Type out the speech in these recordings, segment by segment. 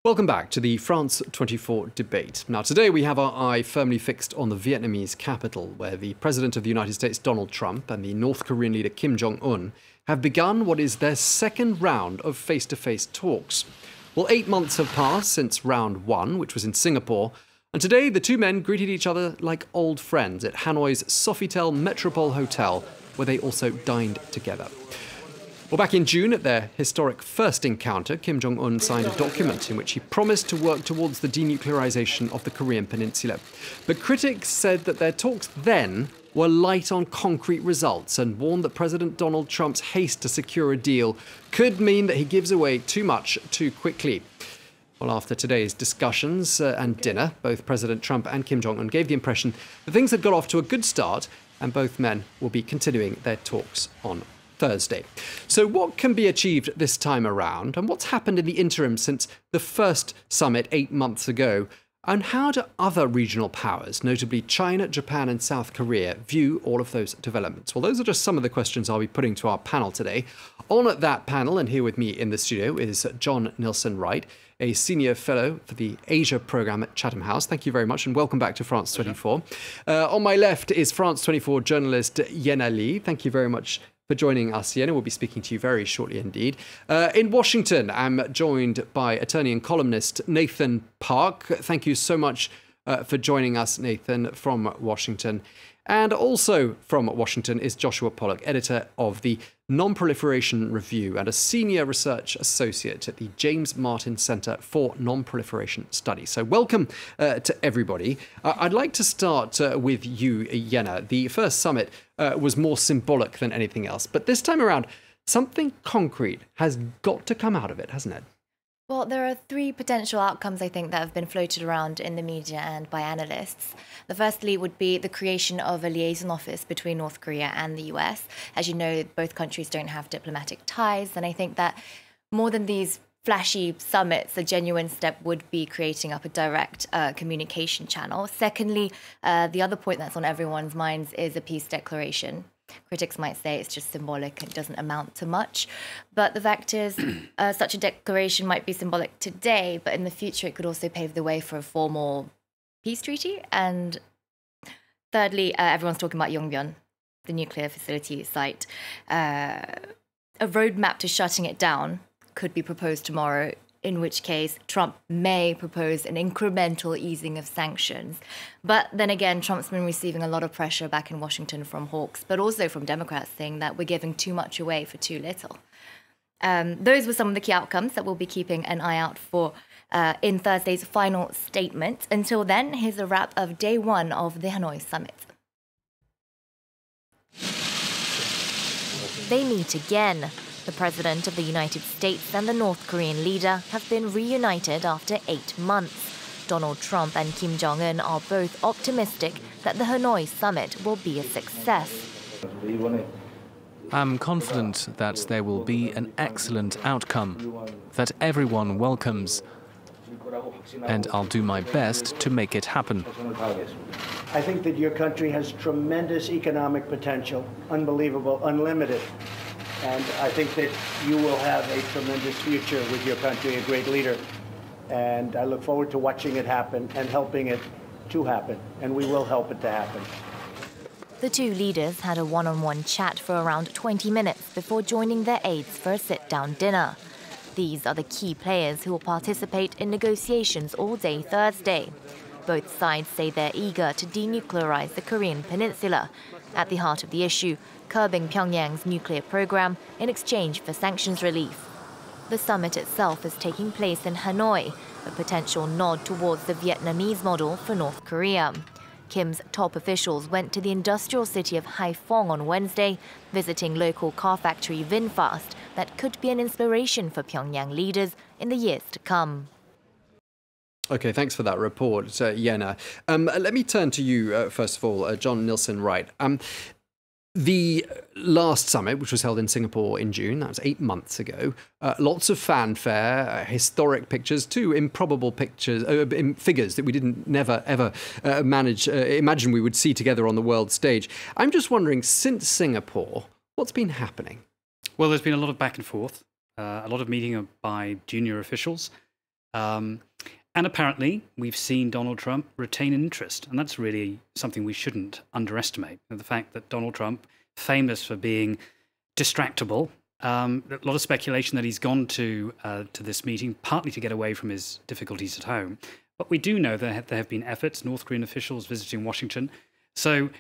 Welcome back to the France 24 debate. Now, today we have our eye firmly fixed on the Vietnamese capital, where the President of the United States, Donald Trump, and the North Korean leader, Kim Jong-un, have begun what is their second round of face-to-face talks. Well, 8 months have passed since round one, which was in Singapore, and today the two men greeted each other like old friends at Hanoi's Sofitel Metropole Hotel, where they also dined together. Well, back in June, at their historic first encounter, Kim Jong-un signed a document in which he promised to work towards the denuclearization of the Korean peninsula. But critics said that their talks then were light on concrete results and warned that President Donald Trump's haste to secure a deal could mean that he gives away too much too quickly. Well, after today's discussions and dinner, both President Trump and Kim Jong-un gave the impression that things had got off to a good start, and both men will be continuing their talks on Thursday. So what can be achieved this time around, and what's happened in the interim since the first summit 8 months ago? And how do other regional powers, notably China, Japan and South Korea, view all of those developments? Well, those are just some of the questions I'll be putting to our panel today. On at that panel, and here with me in the studio, is John Nielsen-Wright, a senior fellow for the Asia programme at Chatham House. Thank you very much, and welcome back to France 24. On my left is France 24 journalist Yenna Lee. Thank you very much for joining us, Yenna. We'll be speaking to you very shortly indeed. In Washington, I'm joined by attorney and columnist Nathan Park. Thank you so much for joining us, Nathan, from Washington. And also from Washington is Joshua Pollock, editor of the Non-Proliferation Review and a senior research associate at the James Martin Center for Non-Proliferation Studies. So welcome to everybody. I'd like to start with you, Yenna. The first summit was more symbolic than anything else, but this time around, something concrete has got to come out of it, hasn't it? Well, there are three potential outcomes, I think, that have been floated around in the media and by analysts. The firstly would be the creation of a liaison office between North Korea and the US. As you know, both countries don't have diplomatic ties, and I think that more than these flashy summits, a genuine step would be creating up a direct communication channel. Secondly, the other point that's on everyone's minds is a peace declaration. Critics might say it's just symbolic and doesn't amount to much. But the fact is, such a declaration might be symbolic today, but in the future it could also pave the way for a formal peace treaty. And thirdly, everyone's talking about Yongbyon, the nuclear facility site. A roadmap to shutting it down could be proposed tomorrow, in which case Trump may propose an incremental easing of sanctions. But then again, Trump's been receiving a lot of pressure back in Washington from hawks, but also from Democrats saying that we're giving too much away for too little. Those were some of the key outcomes that we'll be keeping an eye out for in Thursday's final statement. Until then, here's a wrap of day one of the Hanoi summit. They meet again. The President of the United States and the North Korean leader have been reunited after 8 months. Donald Trump and Kim Jong-un are both optimistic that the Hanoi summit will be a success. I'm confident that there will be an excellent outcome, that everyone welcomes, and I'll do my best to make it happen. I think that your country has tremendous economic potential, unbelievable, unlimited. And I think that you will have a tremendous future with your country, a great leader. And I look forward to watching it happen and helping it to happen. And we will help it to happen. The two leaders had a one-on-one chat for around 20 minutes before joining their aides for a sit-down dinner. These are the key players who will participate in negotiations all day Thursday. Both sides say they're eager to denuclearize the Korean peninsula. At the heart of the issue, curbing Pyongyang's nuclear program in exchange for sanctions relief. The summit itself is taking place in Hanoi, a potential nod towards the Vietnamese model for North Korea. Kim's top officials went to the industrial city of Haiphong on Wednesday, visiting local car factory VinFast that could be an inspiration for Pyongyang leaders in the years to come. Okay, thanks for that report, Yenna. Let me turn to you, first of all, John Nielsen-Wright. The last summit, which was held in Singapore in June, that was 8 months ago, lots of fanfare, historic pictures, two improbable pictures, figures that we didn't never ever imagine we would see together on the world stage. I'm just wondering, since Singapore, what's been happening? Well, there's been a lot of back and forth, a lot of meeting by junior officials. And apparently, we've seen Donald Trump retain an interest, and that's really something we shouldn't underestimate. The fact that Donald Trump, famous for being distractible, a lot of speculation that he's gone to this meeting partly to get away from his difficulties at home. But we do know that there have been efforts, North Korean officials visiting Washington. So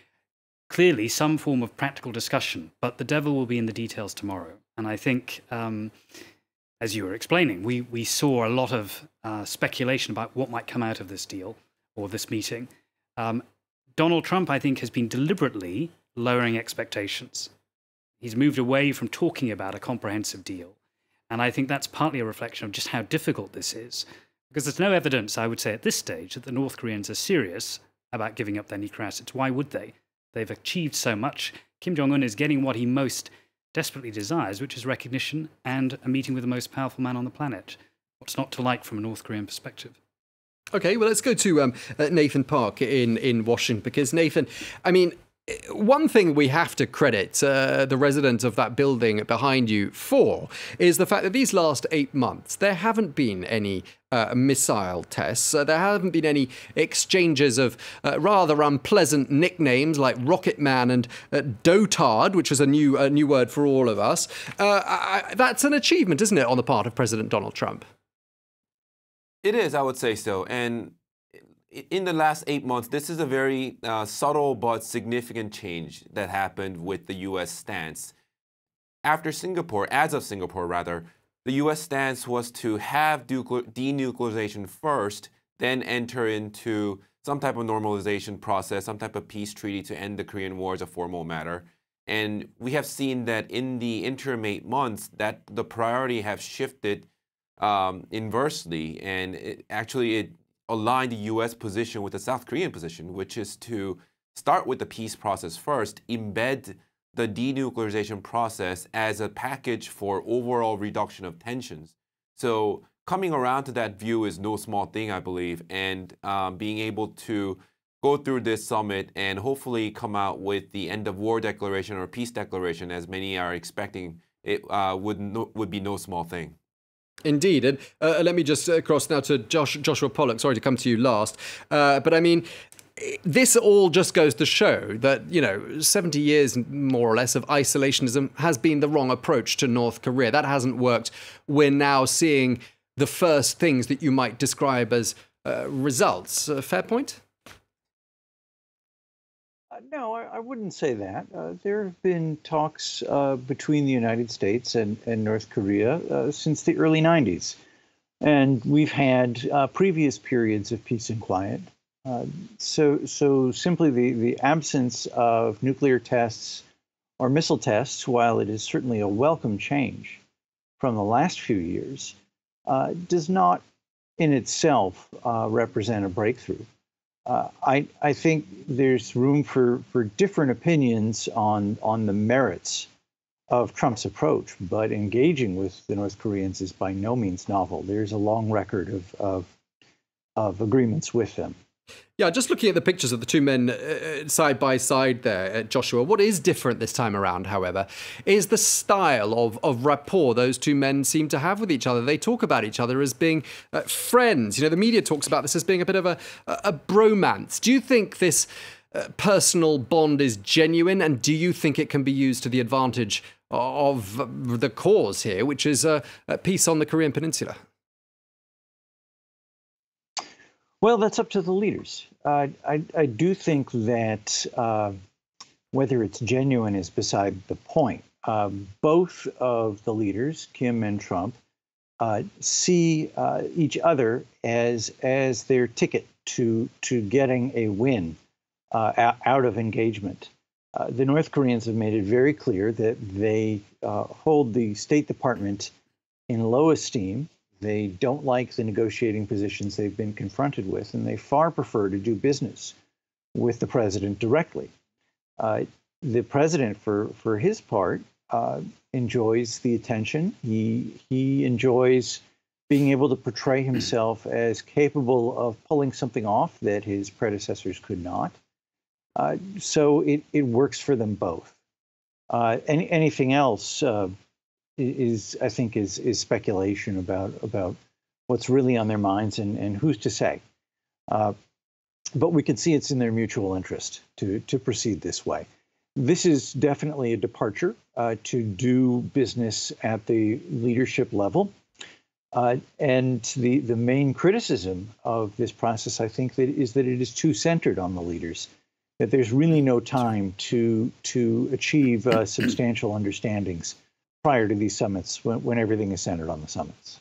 clearly some form of practical discussion, but the devil will be in the details tomorrow. And I think, as you were explaining, we saw a lot of speculation about what might come out of this deal or this meeting. Donald Trump, I think, has been deliberately lowering expectations. He's moved away from talking about a comprehensive deal. And I think that's partly a reflection of just how difficult this is. Because there's no evidence, I would say, at this stage that the North Koreans are serious about giving up their nuclear assets. Why would they? They've achieved so much. Kim Jong-un is getting what he most desperately desires, which is recognition and a meeting with the most powerful man on the planet. What's not to like from a North Korean perspective? Okay, well, let's go to Nathan Park in Washington, because, Nathan, I mean, one thing we have to credit the resident of that building behind you for is the fact that these last 8 months, there haven't been any missile tests. There haven't been any exchanges of rather unpleasant nicknames like Rocket Man and Dotard, which is a new word for all of us. That's an achievement, isn't it, on the part of President Donald Trump? It is, I would say so. And in the last 8 months, this is a very subtle but significant change that happened with the U.S. stance. After Singapore, as of Singapore rather, the U.S. stance was to have denuclearization first, then enter into some type of normalization process, some type of peace treaty to end the Korean War as a formal matter. And we have seen that in the interim 8 months, that the priority have shifted inversely, and it align the U.S. position with the South Korean position, which is to start with the peace process first, embed the denuclearization process as a package for overall reduction of tensions. So coming around to that view is no small thing, I believe, and being able to go through this summit and hopefully come out with the end of war declaration or peace declaration, as many are expecting, it would be no small thing. Indeed. And let me just cross now to Joshua Pollock. Sorry to come to you last. But I mean, this all just goes to show that, 70 years more or less of isolationism has been the wrong approach to North Korea. That hasn't worked. We're now seeing the first things that you might describe as results. Fair point? No, I wouldn't say that. There have been talks between the United States and North Korea since the early 90s. And we've had previous periods of peace and quiet. So simply the absence of nuclear tests or missile tests, while it is certainly a welcome change from the last few years, does not in itself represent a breakthrough. I think there's room for different opinions on the merits of Trump's approach, but engaging with the North Koreans is by no means novel. There's a long record of agreements with them. Yeah, just looking at the pictures of the two men side by side there, Joshua, what is different this time around, however, is the style of rapport those two men seem to have with each other. They talk about each other as being friends. The media talks about this as being a bit of a bromance. Do you think this personal bond is genuine, and do you think it can be used to the advantage of the cause here, which is peace on the Korean Peninsula? Well, that's up to the leaders. I do think that whether it's genuine is beside the point. Both of the leaders, Kim and Trump, see each other as their ticket to getting a win out of engagement. The North Koreans have made it very clear that they hold the State Department in low esteem. They don't like the negotiating positions they've been confronted with, and they far prefer to do business with the president directly. The president, for his part, enjoys the attention. He enjoys being able to portray himself as capable of pulling something off that his predecessors could not. So it works for them both. Anything else I think is speculation about what's really on their minds, and who's to say. But we can see it's in their mutual interest to proceed this way. This is definitely a departure to do business at the leadership level. And the main criticism of this process, I think, is that it is too centered on the leaders, that there's really no time to achieve substantial understandings prior to these summits when everything is centered on the summits.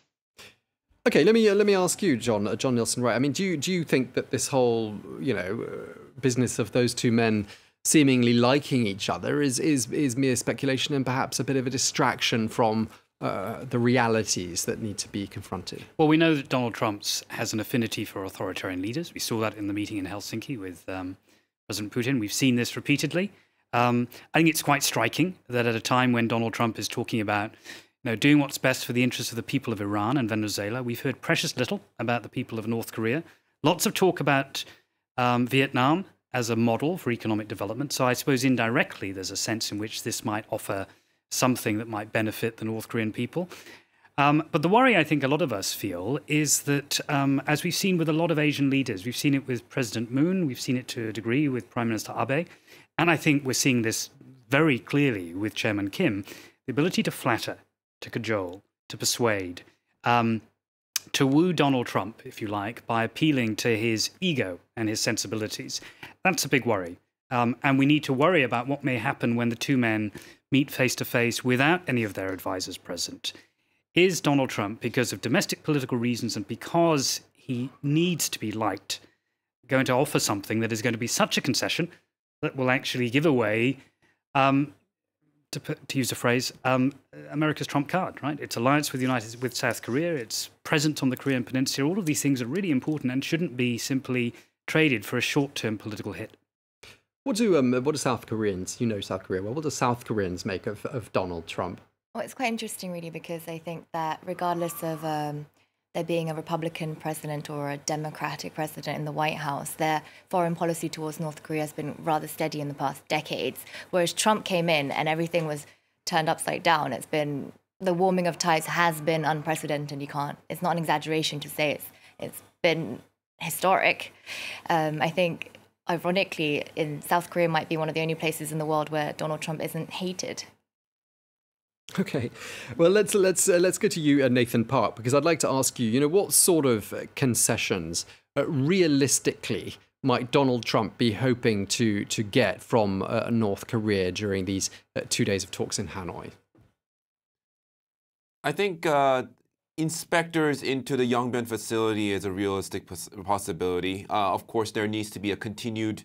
Okay, let me ask you, John Nielsen Wright. I mean, do you think that this whole business of those two men seemingly liking each other is mere speculation and perhaps a bit of a distraction from the realities that need to be confronted? Well, we know that Donald Trump has an affinity for authoritarian leaders. We saw that in the meeting in Helsinki with President Putin. We've seen this repeatedly. I think it's quite striking that at a time when Donald Trump is talking about doing what's best for the interests of the people of Iran and Venezuela, we've heard precious little about the people of North Korea. Lots of talk about Vietnam as a model for economic development. So I suppose indirectly there's a sense in which this might offer something that might benefit the North Korean people. But the worry I think a lot of us feel is that, as we've seen with a lot of Asian leaders, we've seen it with President Moon, we've seen it to a degree with Prime Minister Abe, and I think we're seeing this very clearly with Chairman Kim, the ability to flatter, to cajole, to persuade, to woo Donald Trump, if you like, by appealing to his ego and his sensibilities. That's a big worry. And we need to worry about what may happen when the two men meet face to face without any of their advisors present. Is Donald Trump, because of domestic political reasons and because he needs to be liked, going to offer something that is going to be such a concession that will actually give away, to use a phrase, America's trump card, right? Its alliance with South Korea, its presence on the Korean Peninsula, all of these things are really important and shouldn't be simply traded for a short-term political hit. What do South Koreans, South Korea well, what do South Koreans make of Donald Trump? Well, it's quite interesting, really, because I think that regardless of there being a Republican president or a Democratic president in the White House, their foreign policy towards North Korea has been rather steady in the past decades. Whereas Trump came in and everything was turned upside down. The warming of ties has been unprecedented. It's not an exaggeration to say it's been historic. I think, ironically, in South Korea might be one of the only places in the world where Donald Trump isn't hated. Okay, well, let's go to you, Nathan Park, because I'd like to ask you, what sort of concessions realistically might Donald Trump be hoping to get from North Korea during these 2 days of talks in Hanoi? I think inspectors into the Yongbyon facility is a realistic possibility. Of course, there needs to be a continued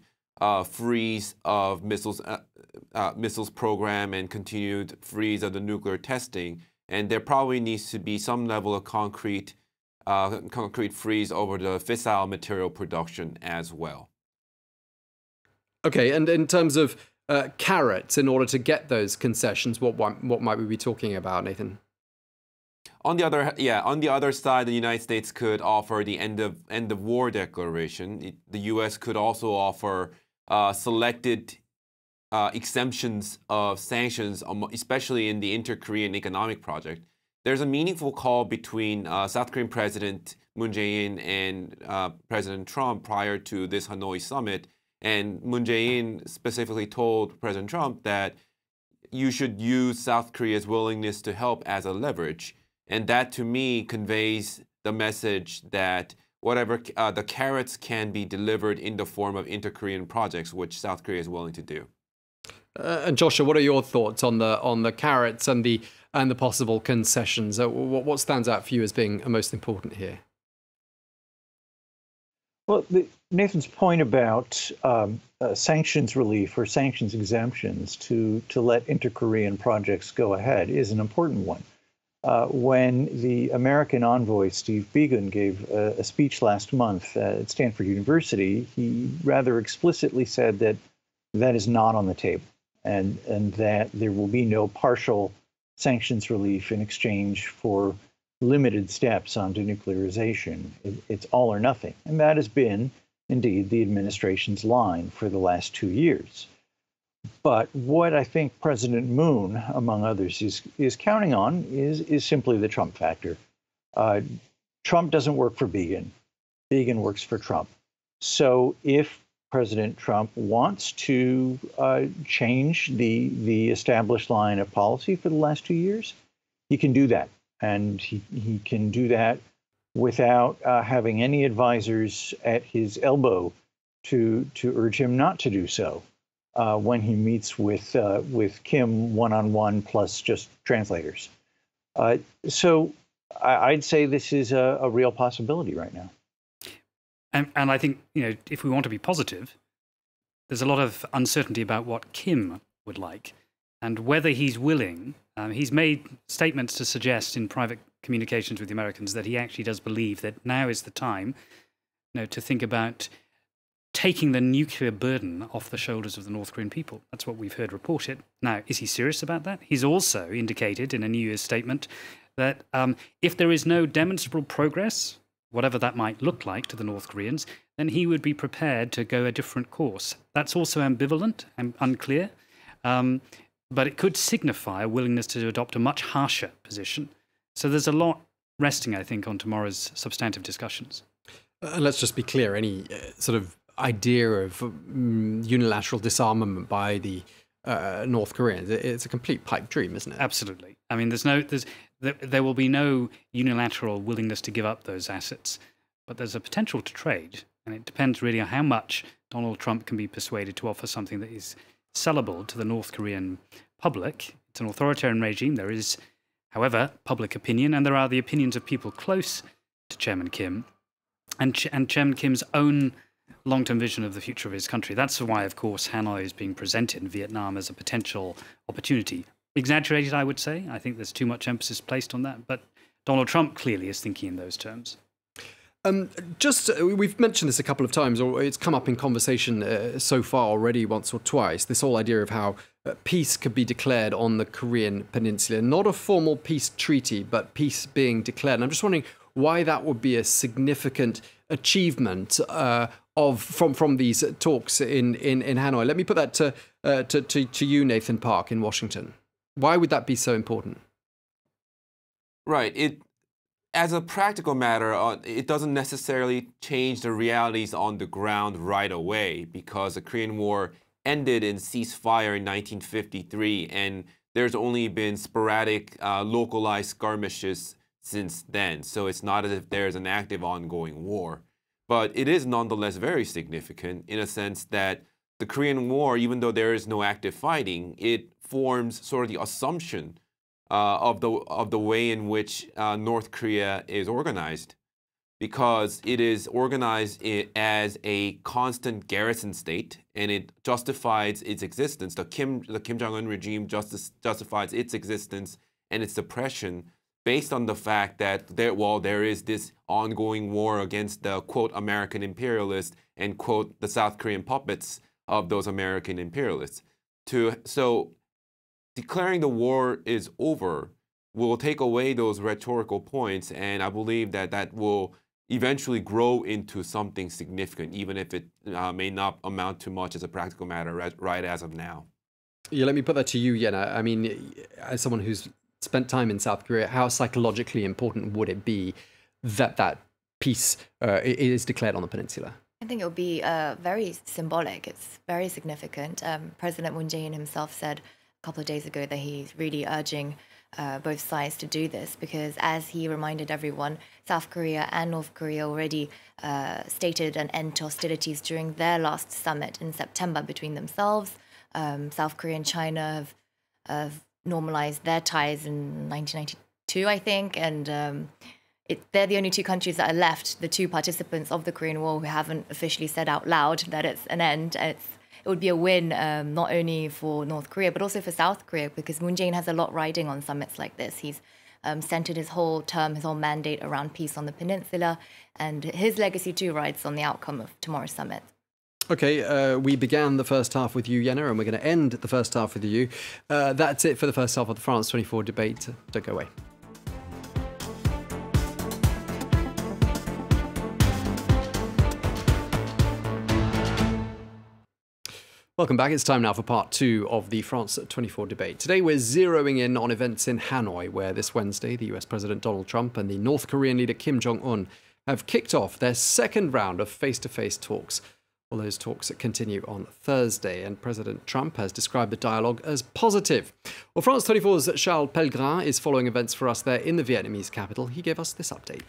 freeze of missiles program and continued freeze of the nuclear testing, and there probably needs to be some level of concrete freeze over the fissile material production as well. Okay, and in terms of carrots, in order to get those concessions, what might we be talking about, Nathan? On the other side, the United States could offer the end of war declaration. The U.S. could also offer selected exemptions of sanctions, especially in the inter-Korean economic project. There's a meaningful call between South Korean President Moon Jae-in and President Trump prior to this Hanoi summit. And Moon Jae-in specifically told President Trump that you should use South Korea's willingness to help as a leverage. And that, to me, conveys the message that whatever the carrots can be delivered in the form of inter-Korean projects, which South Korea is willing to do. And Joshua, what are your thoughts on the carrots and the possible concessions? What stands out for you as being most important here? Well, Nathan's point about sanctions relief or sanctions exemptions to let inter-Korean projects go ahead is an important one. When the American envoy, Steve Biegun, gave a speech last month at Stanford University, he rather explicitly said that that is not on the table and that there will be no partial sanctions relief in exchange for limited steps on denuclearization. It's all or nothing. And that has been, indeed, the administration's line for the last 2 years. But what I think President Moon, among others, is counting on is simply the Trump factor. Trump doesn't work for Begin. Begin works for Trump. So if President Trump wants to change the established line of policy for the last 2 years, he can do that. And he can do that without having any advisors at his elbow to urge him not to do so when he meets with Kim one-on-one plus just translators. So I'd say this is a real possibility right now. And I think, if we want to be positive, there's a lot of uncertainty about what Kim would like and whether he's willing. He's made statements to suggest in private communications with the Americans that he actually does believe that now is the time, to think about taking the nuclear burden off the shoulders of the North Korean people. That's what we've heard reported. Now, is he serious about that? He's also indicated in a New Year's statement that if there is no demonstrable progress, whatever that might look like to the North Koreans, then he would be prepared to go a different course. That's also ambivalent and unclear, but it could signify a willingness to adopt a much harsher position. So there's a lot resting, I think, on tomorrow's substantive discussions. Let's just be clear, any sort of idea of unilateral disarmament by the North Koreans, it's a complete pipe dream, isn't it? Absolutely. I mean, there will be no unilateral willingness to give up those assets, but there's a potential to trade, and it depends really on how much Donald Trump can be persuaded to offer something that is sellable to the North Korean public. It's an authoritarian regime. There is, however, public opinion, and there are the opinions of people close to Chairman Kim, and Chairman Kim's own long-term vision of the future of his country. That's why, of course, Hanoi is being presented in Vietnam as a potential opportunity. Exaggerated, I would say. I think there's too much emphasis placed on that, but Donald Trump clearly is thinking in those terms. We've mentioned this a couple of times, or it's come up in conversation so far already once or twice, this whole idea of how peace could be declared on the Korean Peninsula. Not a formal peace treaty, but peace being declared. And I'm just wondering why that would be a significant achievement from these talks in Hanoi. Let me put that to you, Nathan Park, in Washington. Why would that be so important? Right. As a practical matter, it doesn't necessarily change the realities on the ground right away, because the Korean War ended in ceasefire in 1953, and there's only been sporadic, localized skirmishes since then. So it's not as if there's an active ongoing war. But it is nonetheless very significant in a sense that the Korean War, even though there is no active fighting, it forms sort of the assumption of the way in which North Korea is organized, because it is organized as a constant garrison state, and it justifies its existence. The Kim Jong-un regime justifies its existence and its suppression based on the fact that there is this ongoing war against the, quote, American imperialists and, quote, the South Korean puppets of those American imperialists. So declaring the war is over will take away those rhetorical points, and I believe that will eventually grow into something significant, even if it may not amount to much as a practical matter right as of now. Yeah, let me put that to you, Yenna. I mean, as someone who's spent time in South Korea, how psychologically important would it be that peace is declared on the peninsula? I think it would be very symbolic. It's very significant. President Moon Jae-in himself said a couple of days ago that he's really urging both sides to do this, because as he reminded everyone, South Korea and North Korea already stated an end to hostilities during their last summit in September between themselves. South Korea and China have normalized their ties in 1992, I think, and they're the only two countries that are left, the two participants of the Korean War, who haven't officially said out loud that it's an end. It would be a win not only for North Korea, but also for South Korea, because Moon Jae-in has a lot riding on summits like this. He's centered his whole term, his whole mandate around peace on the peninsula, and his legacy too rides on the outcome of tomorrow's summit. Okay, we began the first half with you, Yenna, and we're going to end the first half with you. That's it for the first half of the France 24 debate. Don't go away. Welcome back. It's time now for part two of the France 24 debate. Today we're zeroing in on events in Hanoi, where this Wednesday the US President Donald Trump and the North Korean leader Kim Jong-un have kicked off their second round of face-to-face talks. Well, those talks continue on Thursday, and President Trump has described the dialogue as positive. Well, France 24's Charles Pellegrin is following events for us there in the Vietnamese capital. He gave us this update.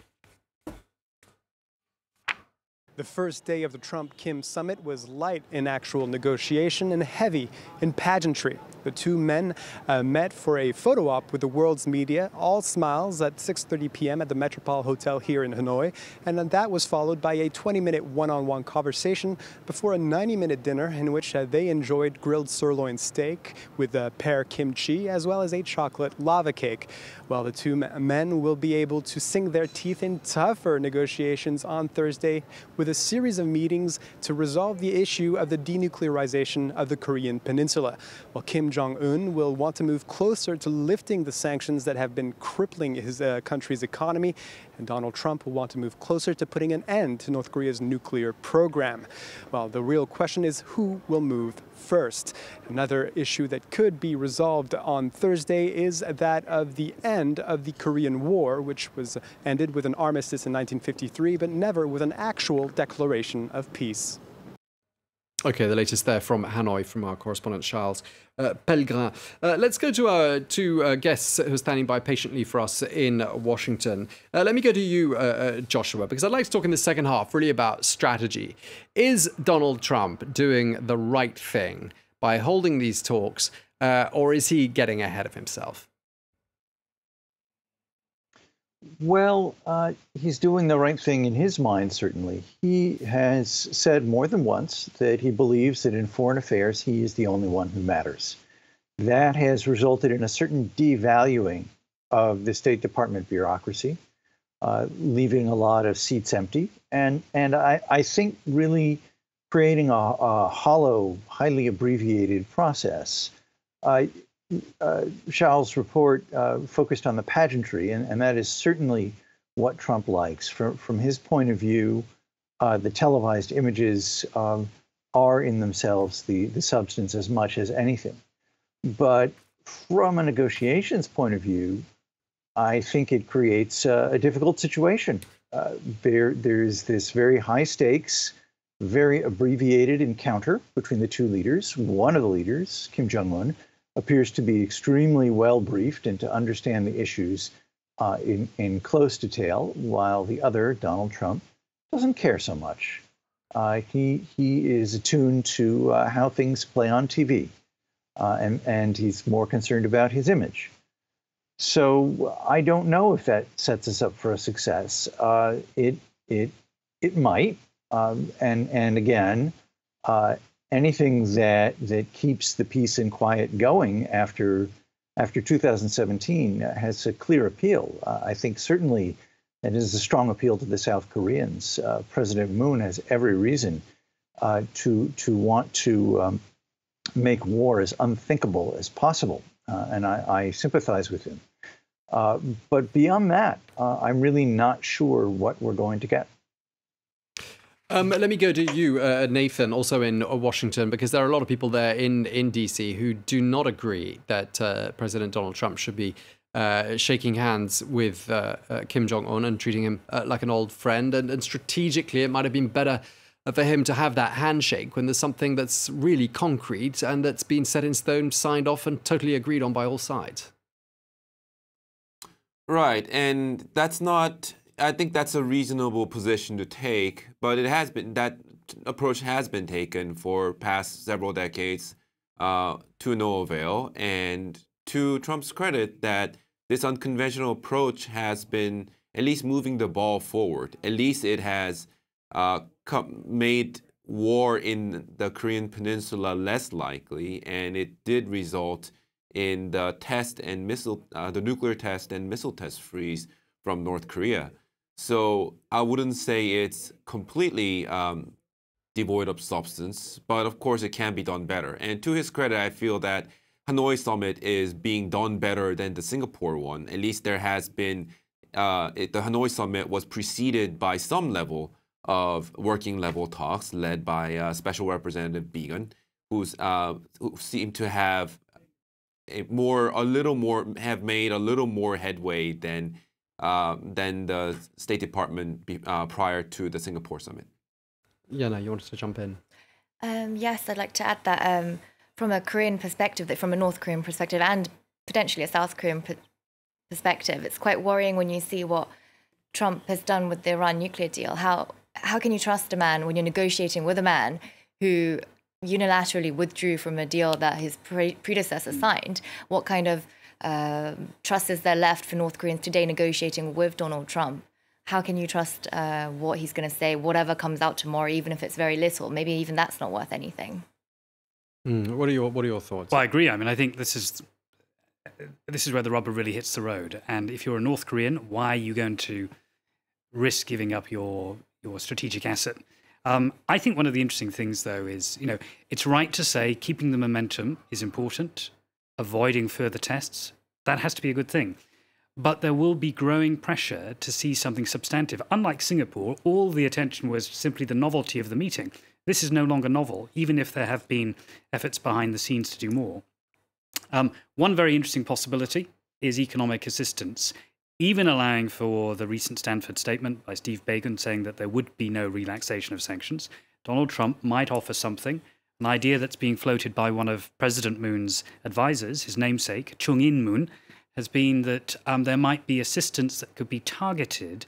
The first day of the Trump-Kim summit was light in actual negotiation and heavy in pageantry. The two men met for a photo op with the world's media, all smiles, at 6:30 p.m. at the Metropole Hotel here in Hanoi. And then that was followed by a 20-minute one-on-one conversation before a 90-minute dinner in which they enjoyed grilled sirloin steak with pear kimchi, as well as a chocolate lava cake. Well, the two men will be able to sink their teeth in tougher negotiations on Thursday with a series of meetings to resolve the issue of the denuclearization of the Korean peninsula. Well, Kim Jong-un will want to move closer to lifting the sanctions that have been crippling his country's economy, and Donald Trump will want to move closer to putting an end to North Korea's nuclear program. Well, the real question is who will move first. Another issue that could be resolved on Thursday is that of the end of the Korean War, which was ended with an armistice in 1953, but never with an actual declaration of peace. Okay, the latest there from Hanoi from our correspondent Charles Pellegrin. Let's go to our two guests who are standing by patiently for us in Washington. Let me go to you, Joshua, because I'd like to talk in the second half really about strategy. Is Donald Trump doing the right thing by holding these talks, or is he getting ahead of himself? Well, he's doing the right thing in his mind, certainly. He has said more than once that he believes that in foreign affairs, he is the only one who matters. That has resulted in a certain devaluing of the State Department bureaucracy, leaving a lot of seats empty, and I think really creating a hollow, highly abbreviated process. Charles' report focused on the pageantry, and that is certainly what Trump likes. From his point of view, the televised images are in themselves the substance as much as anything. But from a negotiations point of view, I think it creates a difficult situation. There's this very high stakes, very abbreviated encounter between the two leaders. One of the leaders, Kim Jong-un, appears to be extremely well briefed and to understand the issues in close detail, while the other, Donald Trump, doesn't care so much. He is attuned to how things play on TV, and he's more concerned about his image. So I don't know if that sets us up for a success. It might, and again. Anything that keeps the peace and quiet going after 2017 has a clear appeal. I think certainly that is a strong appeal to the South Koreans. President Moon has every reason to want to make war as unthinkable as possible, and I sympathize with him. But beyond that, I'm really not sure what we're going to get. Let me go to you, Nathan, also in Washington, because there are a lot of people there in DC who do not agree that President Donald Trump should be shaking hands with Kim Jong-un and treating him like an old friend. And strategically, it might have been better for him to have that handshake when there's something that's really concrete and that's been set in stone, signed off, and totally agreed on by all sides. Right, and that's not... I think that's a reasonable position to take, but that approach has been taken for past several decades to no avail. And to Trump's credit, that this unconventional approach has been at least moving the ball forward. At least it has made war in the Korean Peninsula less likely, and it did result in the the nuclear test and missile test freeze from North Korea. So I wouldn't say it's completely devoid of substance, but of course it can be done better. And to his credit, I feel that Hanoi summit is being done better than the Singapore one. At least there has been, the Hanoi summit was preceded by some level of working level talks led by Special Representative Began, who seem to have have made a little more headway than the State Department prior to the Singapore summit. Yeah, no, you wanted to jump in. Yes, I'd like to add that from a Korean perspective, from a North Korean perspective and potentially a South Korean perspective, it's quite worrying when you see what Trump has done with the Iran nuclear deal. How can you trust a man when you're negotiating with a man who unilaterally withdrew from a deal that his predecessor signed? What kind of trust is there left for North Koreans today negotiating with Donald Trump? How can you trust what he's going to say, whatever comes out tomorrow, even if it's very little? Maybe even that's not worth anything. What are your thoughts? Well, I agree. I mean, I think this is where the rubber really hits the road. And if you're a North Korean, why are you going to risk giving up your strategic asset? I think one of the interesting things, though, is, it's right to say keeping the momentum is important, avoiding further tests. That has to be a good thing. But there will be growing pressure to see something substantive. Unlike Singapore, all the attention was simply the novelty of the meeting. This is no longer novel, even if there have been efforts behind the scenes to do more. One very interesting possibility is economic assistance, even allowing for the recent Stanford statement by Steve Bacon saying that there would be no relaxation of sanctions. Donald Trump might offer something. An idea that's being floated by one of President Moon's advisors, his namesake, Chung-in Moon, has been that there might be assistance that could be targeted,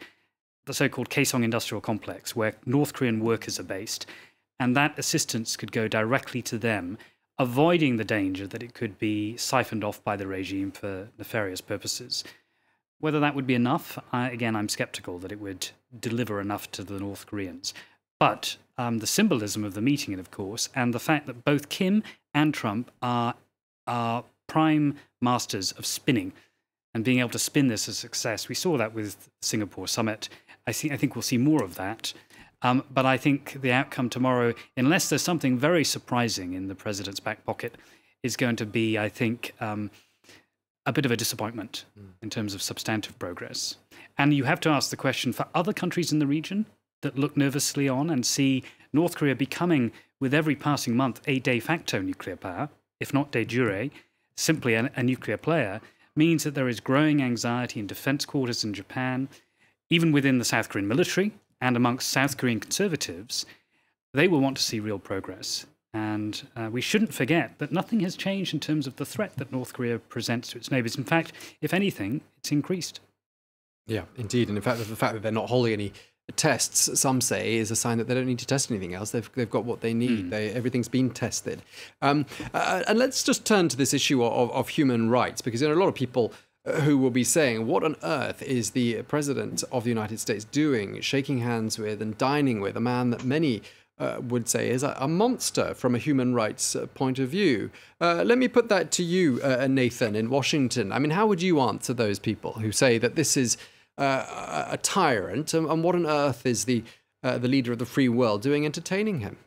the so-called Kaesong Industrial Complex, where North Korean workers are based, and that assistance could go directly to them, avoiding the danger that it could be siphoned off by the regime for nefarious purposes. Whether that would be enough, again, I'm skeptical that it would deliver enough to the North Koreans. But the symbolism of the meeting, of course, and the fact that both Kim and Trump are prime masters of spinning and being able to spin this as a success. We saw that with the Singapore summit. I think we'll see more of that. But I think the outcome tomorrow, unless there's something very surprising in the president's back pocket, is going to be, I think, a bit of a disappointment in terms of substantive progress. And you have to ask the question for other countries in the region that look nervously on and see North Korea becoming, with every passing month, a de facto nuclear power, if not de jure, simply a nuclear player, means that there is growing anxiety in defense quarters in Japan, even within the South Korean military and amongst South Korean conservatives. They will want to see real progress. And we shouldn't forget that nothing has changed in terms of the threat that North Korea presents to its neighbors. In fact, if anything, it's increased. Yeah, indeed. And in fact, the fact that they're not holding any tests, some say, is a sign that they don't need to test anything else. They've got what they need. Everything's been tested. And let's just turn to this issue of human rights, because there are a lot of people who will be saying, what on earth is the President of the United States doing, shaking hands with and dining with a man that many would say is a monster from a human rights point of view? Let me put that to you, Nathan, in Washington. I mean, how would you answer those people who say that this is a tyrant, and what on earth is the leader of the free world doing entertaining him?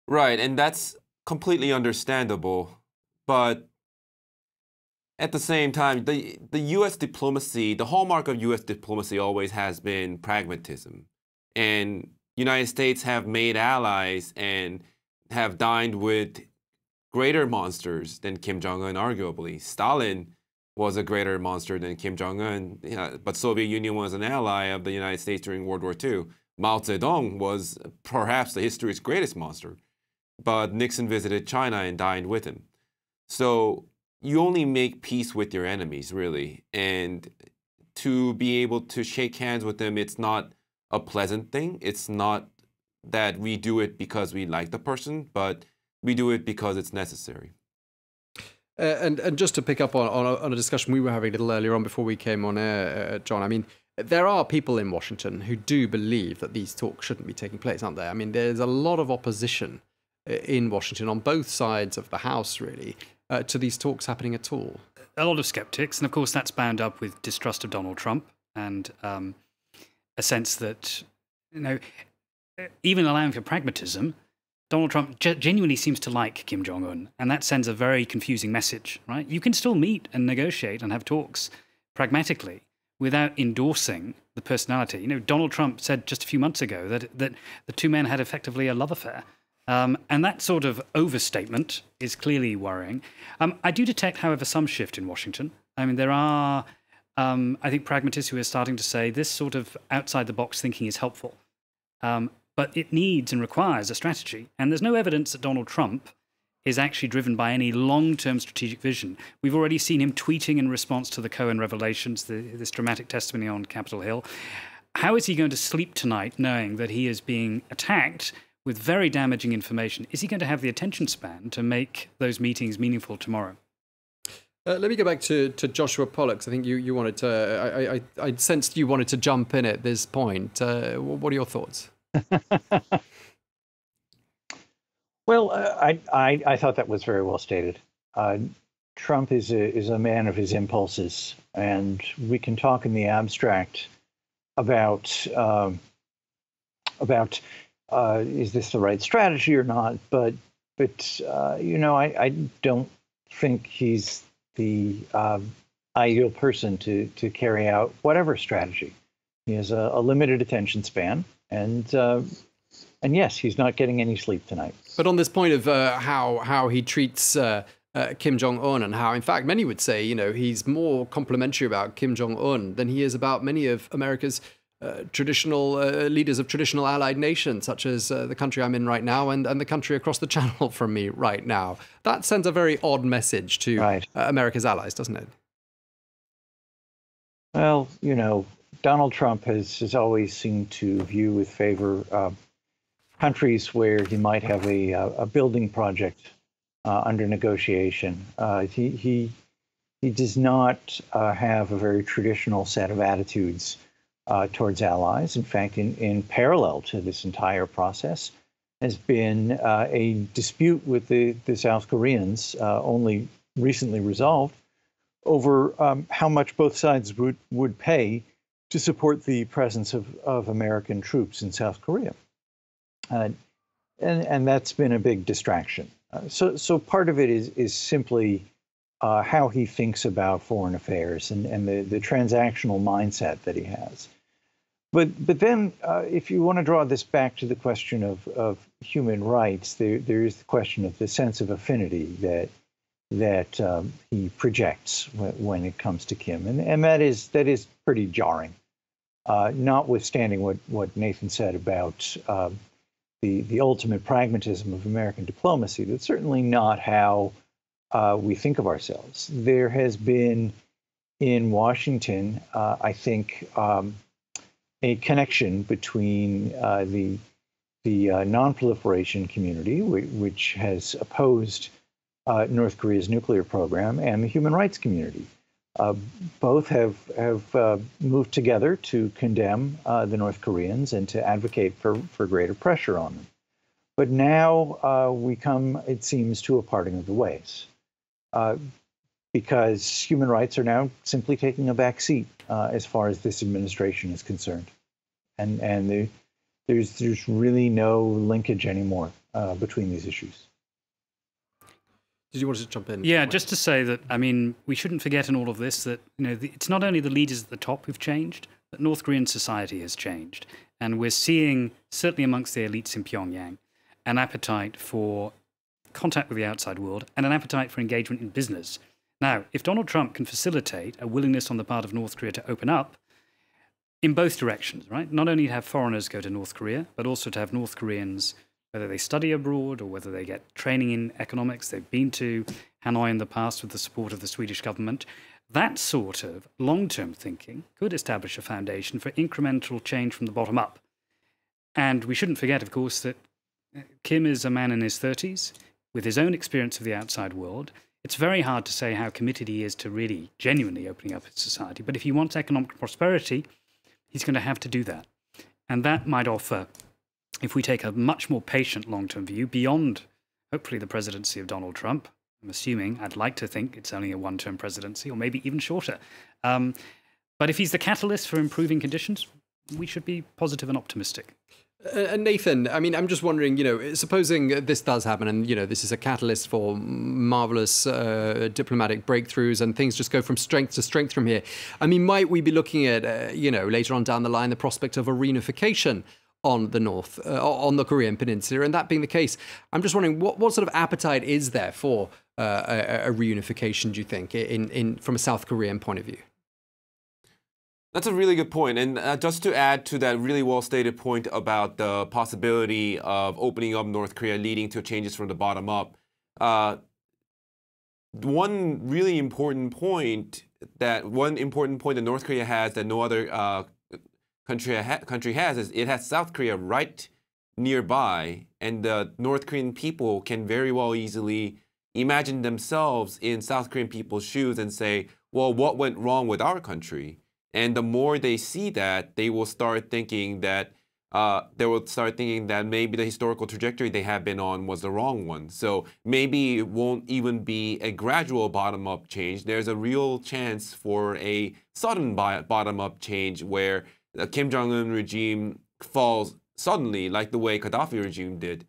Right, and that's completely understandable. But at the same time, the U.S. diplomacy, the hallmark of U.S. diplomacy always has been pragmatism. And United States have made allies and have dined with greater monsters than Kim Jong-un, arguably. Stalin was a greater monster than Kim Jong-un, but Soviet Union was an ally of the United States during World War II. Mao Zedong was perhaps the history's greatest monster, but Nixon visited China and dined with him. So you only make peace with your enemies, really. And to be able to shake hands with them, it's not a pleasant thing. It's not that we do it because we like the person, but we do it because it's necessary. And just to pick up on a discussion we were having a little earlier on before we came on air, John, I mean, there are people in Washington who do believe that these talks shouldn't be taking place, aren't there? I mean, there's a lot of opposition in Washington on both sides of the House, really, to these talks happening at all. A lot of skeptics, and of course that's bound up with distrust of Donald Trump and a sense that, even allowing for pragmatism, Donald Trump genuinely seems to like Kim Jong-un, and that sends a very confusing message, right? You can still meet and negotiate and have talks pragmatically without endorsing the personality. Donald Trump said just a few months ago that the two men had effectively a love affair. And that sort of overstatement is clearly worrying. I do detect, however, some shift in Washington. I mean, there are, I think, pragmatists who are starting to say this sort of outside-the-box thinking is helpful. But it needs and requires a strategy. And there's no evidence that Donald Trump is actually driven by any long-term strategic vision. We've already seen him tweeting in response to the Cohen revelations, this dramatic testimony on Capitol Hill. How is he going to sleep tonight knowing that he is being attacked with very damaging information? Is he going to have the attention span to make those meetings meaningful tomorrow? Let me go back to Joshua Pollux. I think you wanted to, I sensed you wanted to jump in at this point. What are your thoughts? Well, I thought that was very well stated. Trump is a man of his impulses, and we can talk in the abstract about is this the right strategy or not? But you know, I don't think he's the ideal person to carry out whatever strategy. He has a limited attention span, and yes, he's not getting any sleep tonight. But on this point of how he treats Kim Jong-un, and how, in fact, many would say, you know, he's more complimentary about Kim Jong-un than he is about many of America's traditional leaders of traditional allied nations, such as the country I'm in right now and the country across the channel from me right now. That sends a very odd message to America's allies, doesn't it? Well, you know, Donald Trump has always seemed to view with favor countries where he might have a building project under negotiation. He does not have a very traditional set of attitudes towards allies. In fact, in parallel to this entire process has been a dispute with the South Koreans, only recently resolved, over how much both sides would pay to support the presence of American troops in South Korea. And that's been a big distraction. So part of it is simply how he thinks about foreign affairs and the transactional mindset that he has. But then, if you want to draw this back to the question of human rights, there is the question of the sense of affinity that he projects when it comes to Kim, and that is pretty jarring. Notwithstanding what Nathan said about the ultimate pragmatism of American diplomacy, that's certainly not how we think of ourselves. There has been in Washington, I think, a connection between the non-proliferation community, which has opposed North Korea's nuclear program, and the human rights community. Both have moved together to condemn the North Koreans and to advocate for greater pressure on them. But now we come, it seems, to a parting of the ways, because human rights are now simply taking a back seat as far as this administration is concerned, and there's really no linkage anymore between these issues. Did you want to jump in? Yeah, just to say that, I mean, we shouldn't forget in all of this that, you know, it's not only the leaders at the top who've changed, but North Korean society has changed. And we're seeing, certainly amongst the elites in Pyongyang, an appetite for contact with the outside world and an appetite for engagement in business. Now, if Donald Trump can facilitate a willingness on the part of North Korea to open up in both directions, right? Not only to have foreigners go to North Korea, but also to have North Koreans, whether they study abroad or whether they get training in economics. They've been to Hanoi in the past with the support of the Swedish government. That sort of long-term thinking could establish a foundation for incremental change from the bottom up. And we shouldn't forget, of course, that Kim is a man in his 30s with his own experience of the outside world. It's very hard to say how committed he is to really genuinely opening up his society. But if he wants economic prosperity, he's going to have to do that. And that might offer, if we take a much more patient long-term view beyond, hopefully, the presidency of Donald Trump. I'm assuming, I'd like to think it's only a one-term presidency, or maybe even shorter. But if he's the catalyst for improving conditions, we should be positive and optimistic. And Nathan, I mean, I'm just wondering, you know, supposing this does happen and, you know, this is a catalyst for marvelous diplomatic breakthroughs and things just go from strength to strength from here. I mean, might we be looking at, you know, later on down the line, the prospect of a reunification on the Korean Peninsula. And that being the case, I'm just wondering what sort of appetite is there for a reunification, do you think, from a South Korean point of view? That's a really good point. And just to add to that really well-stated point about the possibility of opening up North Korea leading to changes from the bottom up, one important point that North Korea has that no other country has is it has South Korea right nearby, and the North Korean people can very well easily imagine themselves in South Korean people's shoes and say, well, what went wrong with our country? And the more they see that, they will start thinking that maybe the historical trajectory they have been on was the wrong one. So maybe it won't even be a gradual bottom-up change. There's a real chance for a sudden bottom-up change where the Kim Jong-un regime falls suddenly, like the way Gaddafi regime did.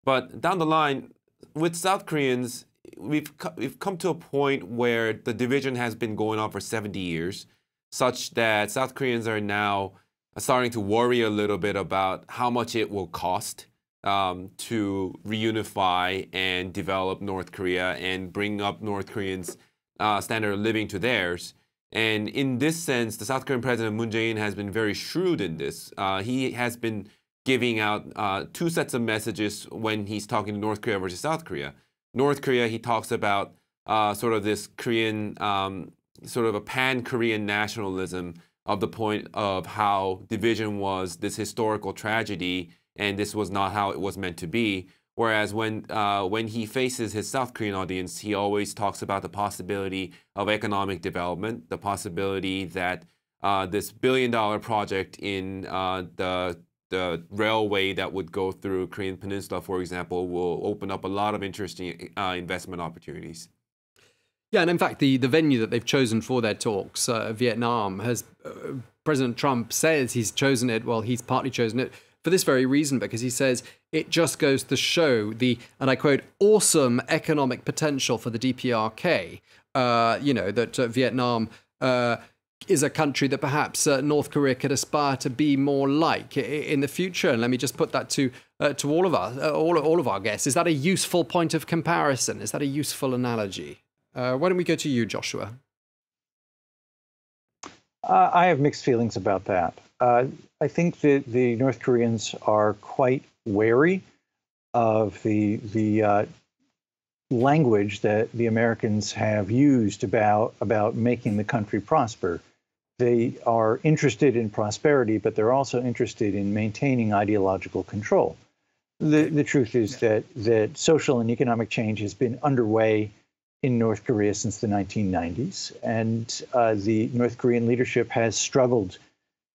But down the line, with South Koreans, we've come to a point where the division has been going on for 70 years, such that South Koreans are now starting to worry a little bit about how much it will cost to reunify and develop North Korea and bring up North Koreans' standard of living to theirs. And in this sense, the South Korean President Moon Jae-in has been very shrewd in this. He has been giving out two sets of messages when he's talking to North Korea versus South Korea. North Korea, he talks about sort of this Korean, sort of a pan-Korean nationalism of the point of how division was this historical tragedy and this was not how it was meant to be. Whereas when he faces his South Korean audience, he always talks about the possibility of economic development, the possibility that this billion-dollar project in the railway that would go through Korean Peninsula, for example, will open up a lot of interesting investment opportunities. Yeah, and in fact, the venue that they've chosen for their talks, Vietnam, President Trump says he's chosen it, well, he's partly chosen it for this very reason, because he says it just goes to show the, and I quote, awesome economic potential for the DPRK, that Vietnam is a country that perhaps North Korea could aspire to be more like in the future. And let me just put that to all of us, all of our guests. Is that a useful point of comparison? Is that a useful analogy? Why don't we go to you, Joshua? I have mixed feelings about that. I think that the North Koreans are quite wary of the language that the Americans have used about making the country prosper. They are interested in prosperity, but they're also interested in maintaining ideological control. The truth is that social and economic change has been underway in North Korea since the 1990s, and the North Korean leadership has struggled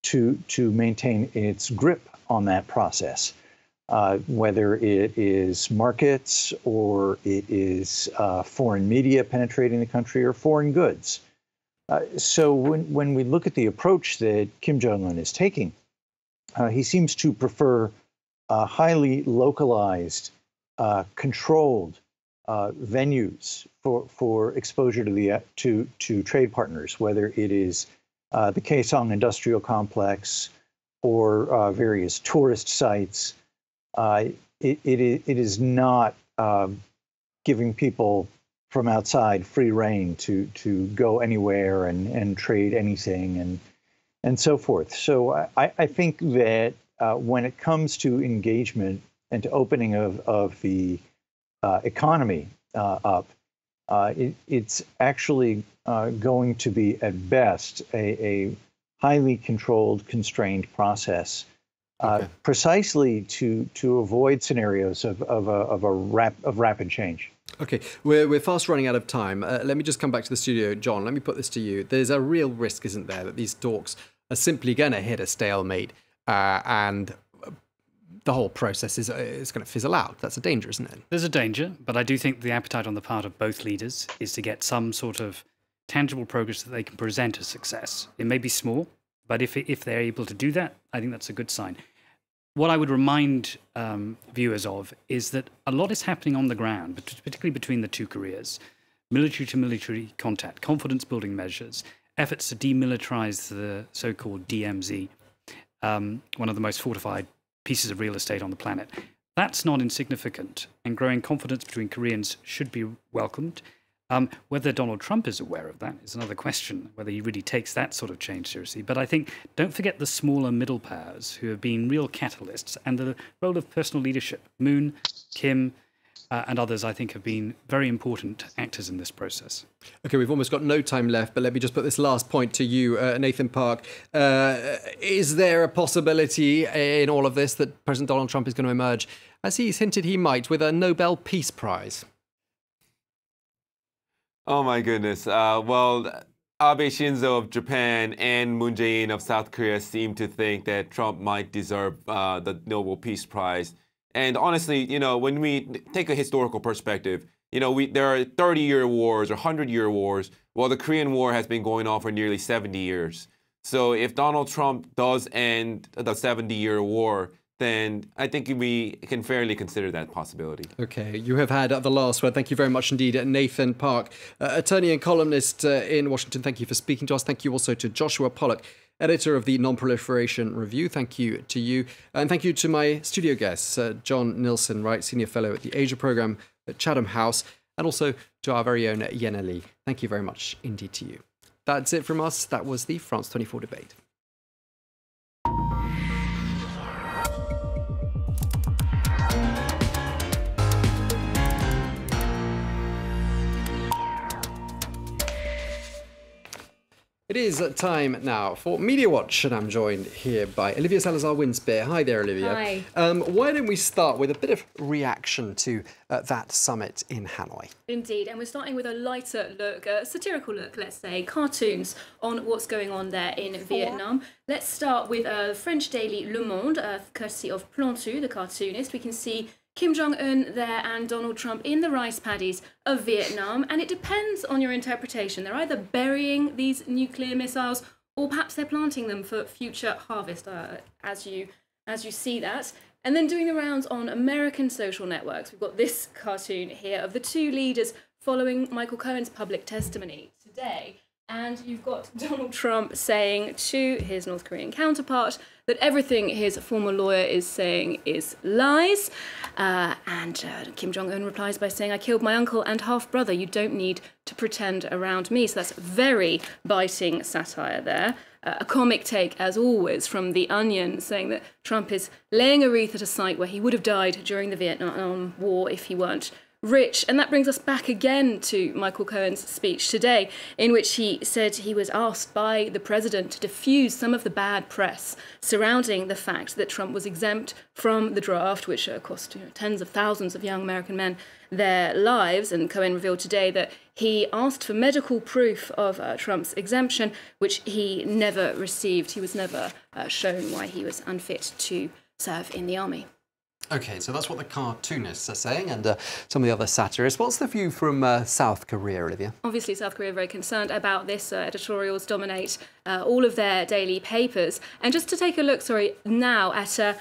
to maintain its grip on that process, whether it is markets or it is foreign media penetrating the country or foreign goods. So when we look at the approach that Kim Jong-un is taking, he seems to prefer highly localized, controlled venues for exposure to trade partners, whether it is the Kaesong Industrial Complex or various tourist sites. It is not giving people from outside free rein to go anywhere and trade anything and so forth. So I think that when it comes to engagement and to opening of the economy up, it's actually going to be, at best, a highly controlled, constrained process, precisely to avoid scenarios of rapid change. Okay, we're fast running out of time. Let me just come back to the studio. John, let me put this to you. There's a real risk, isn't there, that these talks are simply going to hit a stalemate and the whole process is going to fizzle out. That's a danger, isn't it? There's a danger, but I do think the appetite on the part of both leaders is to get some sort of tangible progress that they can present as success. It may be small, but if they're able to do that, I think that's a good sign. What I would remind viewers of is that a lot is happening on the ground, particularly between the two Koreas. Military-to-military contact, confidence-building measures, efforts to demilitarize the so-called DMZ. one of the most fortified pieces of real estate on the planet. That's not insignificant, and growing confidence between Koreans should be welcomed. Whether Donald Trump is aware of that is another question, whether he really takes that sort of change seriously. But I think, don't forget the smaller middle powers who have been real catalysts, and the role of personal leadership. Moon, Kim, and others, I think, have been very important actors in this process. OK, we've almost got no time left, but let me just put this last point to you, Nathan Park. Is there a possibility in all of this that President Donald Trump is going to emerge, as he's hinted he might, with a Nobel Peace Prize? Oh, my goodness. Well, Abe Shinzo of Japan and Moon Jae-in of South Korea seem to think that Trump might deserve the Nobel Peace Prize. And honestly, when we take a historical perspective, there are 30-year wars or 100-year wars. Well, the Korean War has been going on for nearly 70 years. So if Donald Trump does end the 70-year war, then I think we can fairly consider that possibility. OK, you have had the last word. Thank you very much indeed, Nathan Park, attorney and columnist in Washington. Thank you for speaking to us. Thank you also to Joshua Pollock, editor of the Non-Proliferation Review. Thank you to you. And thank you to my studio guests, John Nilsson, Wright, Senior Fellow at the Asia Programme at Chatham House, and also to our very own Yenna Lee. Thank you very much indeed to you. That's it from us. That was the France 24 debate. It is time now for Media Watch, and I'm joined here by Olivia Salazar-Winspear. Hi there, Olivia. Hi. Why don't we start with a bit of reaction to that summit in Hanoi? Indeed, and we're starting with a lighter look, a satirical look, let's say, cartoons on what's going on there in Vietnam. Let's start with French daily Le Monde, courtesy of Plantu, the cartoonist. We can see Kim Jong-un there and Donald Trump in the rice paddies of Vietnam, and it depends on your interpretation. They're either burying these nuclear missiles or perhaps they're planting them for future harvest, as you see that. And then doing the rounds on American social networks, we've got this cartoon here of the two leaders following Michael Cohen's public testimony today. And you've got Donald Trump saying to his North Korean counterpart that everything his former lawyer is saying is lies. And Kim Jong-un replies by saying, "I killed my uncle and half-brother. You don't need to pretend around me." So that's very biting satire there. A comic take, as always, from The Onion, saying that Trump is laying a wreath at a site where he would have died during the Vietnam War if he weren't rich. And that brings us back again to Michael Cohen's speech today, in which he said he was asked by the president to diffuse some of the bad press surrounding the fact that Trump was exempt from the draft, which cost tens of thousands of young American men their lives. And Cohen revealed today that he asked for medical proof of Trump's exemption, which he never received. He was never shown why he was unfit to serve in the army. OK, so that's what the cartoonists are saying, and some of the other satirists. What's the view from South Korea, Olivia? Obviously, South Korea are very concerned about this. Editorials dominate all of their daily papers. And just to take a look, now at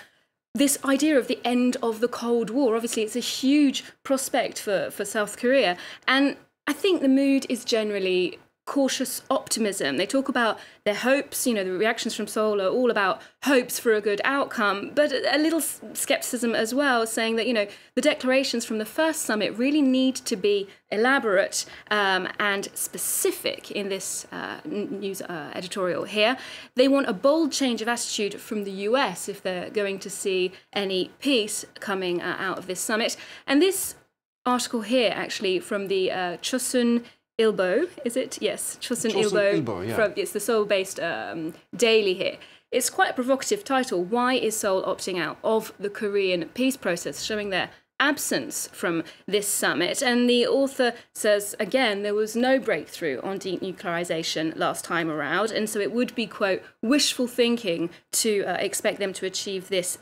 this idea of the end of the Cold War. Obviously, it's a huge prospect for South Korea. And I think the mood is generally cautious optimism. They talk about their hopes, the reactions from Seoul are all about hopes for a good outcome, but a little skepticism as well, saying that, the declarations from the first summit really need to be elaborate and specific in this news editorial here. They want a bold change of attitude from the US if they're going to see any peace coming out of this summit. And this article here, actually, from the Chosun Ilbo, is it? Yes, Chosun Ilbo. Yeah. It's the Seoul-based daily here. It's quite a provocative title. Why is Seoul opting out of the Korean peace process, showing their absence from this summit? And the author says, again, there was no breakthrough on denuclearization last time around, and so it would be, quote, wishful thinking to expect them to achieve this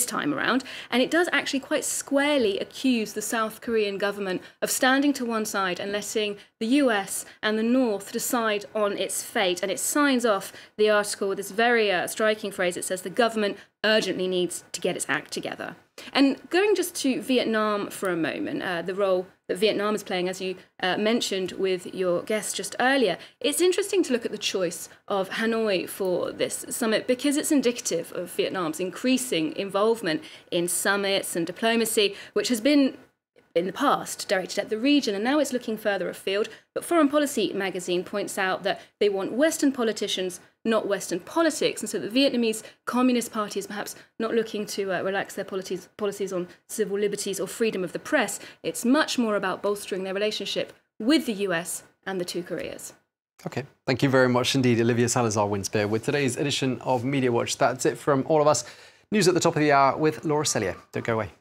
time around. And it does actually quite squarely accuse the South Korean government of standing to one side and letting the US and the North decide on its fate. And it signs off the article with this very striking phrase. It says the government urgently needs to get its act together. And going just to Vietnam for a moment, the role that Vietnam is playing, as you mentioned with your guest just earlier. It's interesting to look at the choice of Hanoi for this summit because it's indicative of Vietnam's increasing involvement in summits and diplomacy, which has been in the past directed at the region, and now it's looking further afield. But Foreign Policy magazine points out that they want Western politicians, not Western politics, and so the Vietnamese Communist Party is perhaps not looking to relax their policies on civil liberties or freedom of the press. It's much more about bolstering their relationship with the US and the two Koreas. Okay, thank you very much indeed, Olivia Salazar-Winspear, with today's edition of Media Watch. That's it from all of us. News at the top of the hour with Laura Cellier. Don't go away.